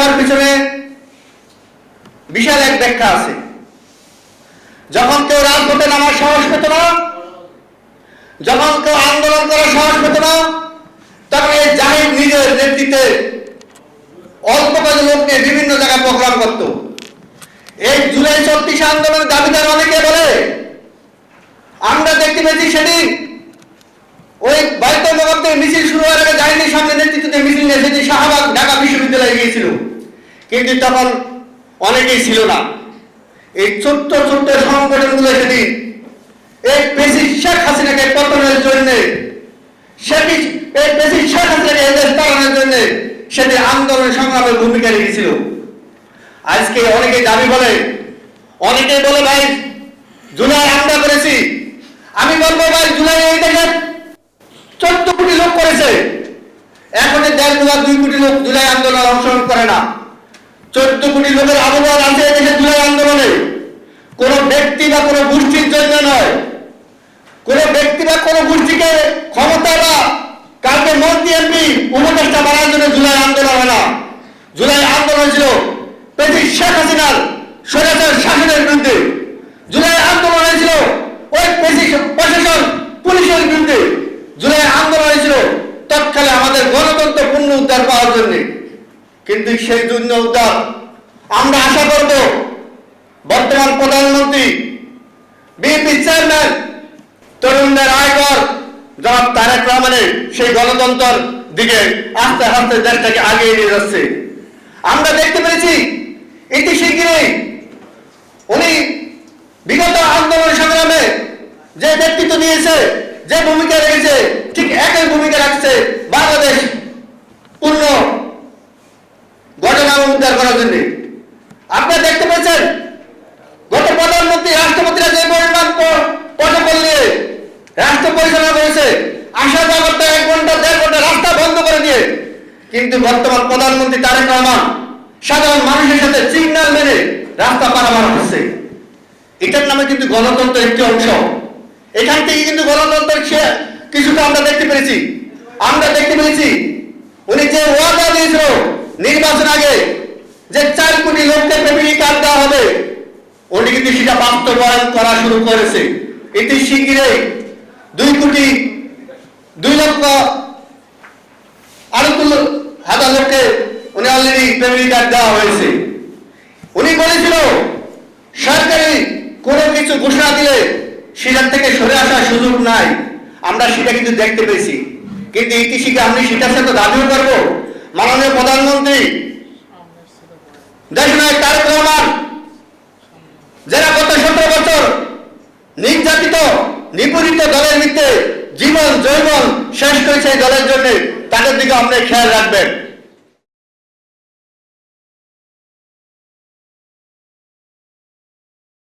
আসার পিছনে বিশাল এক ব্যাখ্যা আছে। যখন কেউ রাজপথে নামার সাহস পেত না, যখন কেউ আন্দোলন করার সাহস পেত না, তখন এই জাহিদ নিজের নেতৃত্বে অল্প কয়েক লোক নিয়ে বিভিন্ন জায়গায় প্রোগ্রাম করত। এই জুলাই ৩৬ আন্দোলনের দাবিদার অনেকে বলে, আমরা দেখতে পেয়েছি সেদিন ওই বাইতুল মোকাররম মিছিল শুরু হওয়ার আগে জাহিদের সামনে নেতৃত্বে মিছিল নিয়ে সেদিন শাহবাগ ঢাকা বিশ্ববিদ্যালয়ে গিয়েছিল, কিন্তু তখন অনেকেই ছিল না। এই ছোট্ট ছোট্ট সংগঠনগুলো সেদিন এই প্রেসিডেন্ট শেখ হাসিনাকে পতনের জন্য, এই প্রেসিডেন্ট শেখ হাসিনাকে এদেশ পালানোর জন্য সেদিন আন্দোলন সংগ্রামের ভূমিকা রেখেছিল। আজকে অনেকে দাবি বলে, অনেকেই বলে ভাই জুলাই আমরা করেছি। আমি বলবো ভাই জুলাই এই দেশে 14 কোটি লোক করেছে, এখন 1.5 বা 2 কোটি লোক জুলাই আন্দোলনে অংশগ্রহণ করে না। 14 কোটি লোকের আবহাওয়া আছে এদেশে জুলাই আন্দোলনে। কোন ব্যক্তি বা কোন গোষ্ঠীর জন্য নয়, কোন ব্যক্তি বা কোন গোষ্ঠীকে ক্ষমতা বা কাউকে মন্ত্রী এমপি উপদেষ্টা বানানোর জন্য জুলাই আন্দোলন হয় না। জুলাই আন্দোলন ছিল প্রেসিডেন্ট শেখ হাসিনার স্বৈরাচার শাসনের বিরুদ্ধে। জুলাই আন্দোলন হয়েছিল ওই প্রশাসন পুলিশের বিরুদ্ধে। জুলাই আন্দোলন হয়েছিল তৎকালে আমাদের গণতন্ত্র পূর্ণ উদ্ধার পাওয়ার জন্য। কিন্তু সেই জন্য উদ্ধার আমরা আশা করব বর্তমান প্রধানমন্ত্রী, বিএনপি চেয়ারম্যান, তরুণদের আয়কর জনাব তারেক রহমানের সেই গণতন্ত্রের দিকে আস্তে আস্তে দেশটাকে আগিয়ে নিয়ে যাচ্ছে। আমরা দেখতে পেরেছি এটি শিগগিরই উনি বিগত আন্দোলন সংগ্রামে যে নেতৃত্ব দিয়েছে, যে ভূমিকা রেখেছে, ঠিক একই ভূমিকা রাখছে বাংলাদেশ পূর্ণ ঘটনা উদ্ধার করার জন্য। আপনারা দেখতে পেয়েছেন গত প্রধানমন্ত্রী রাষ্ট্রপতিরা যে পরিমাণ প্রটোকল নিয়ে রাষ্ট্র পরিচালনা করেছে, আসা যাওয়া করতে 1 ঘন্টা 1.5 ঘন্টা রাস্তা বন্ধ করে দিয়ে, কিন্তু বর্তমান প্রধানমন্ত্রী তারেক রহমান সাধারণ মানুষের সাথে সিগন্যাল মেনে রাস্তা পারাপার করছে। এটার নামে কিন্তু গণতন্ত্রের একটি অংশ। এখান থেকে কিন্তু গণতন্ত্রের কিছুটা আমরা দেখতে পেরেছি। আমরা দেখতে পেরেছি উনি যে ওয়াদা দিয়েছিল নির্বাচন আগে যে 4 কোটি লোককে ফ্যামিলি কার্ড দেওয়া হবে, উনি কিন্তু সেটা বাস্তবায়ন করা শুরু করেছে। এটি শিগগিরই 2,02,00,000 লোককে উনি অলরেডি ফ্যামিলি কার্ড দেওয়া হয়েছে। উনি বলেছিল সরকারি কোনো কিছু ঘোষণা দিলে সেটার থেকে সরে আসার সুযোগ নাই। আমরা সেটা কিন্তু দেখতে পেয়েছি। কিন্তু ইতিহাসে আমি সেটার সাথে দাবিও করবো মাননীয় প্রধানমন্ত্রী দেশনায়ক তারেক রহমান, যারা গত 17 বছর নির্যাতিত নিপীড়িত দলের মধ্যে জীবন যৌবন শেষ করেছে এই দলের জন্য, তাদের দিকে আপনি খেয়াল রাখবেন।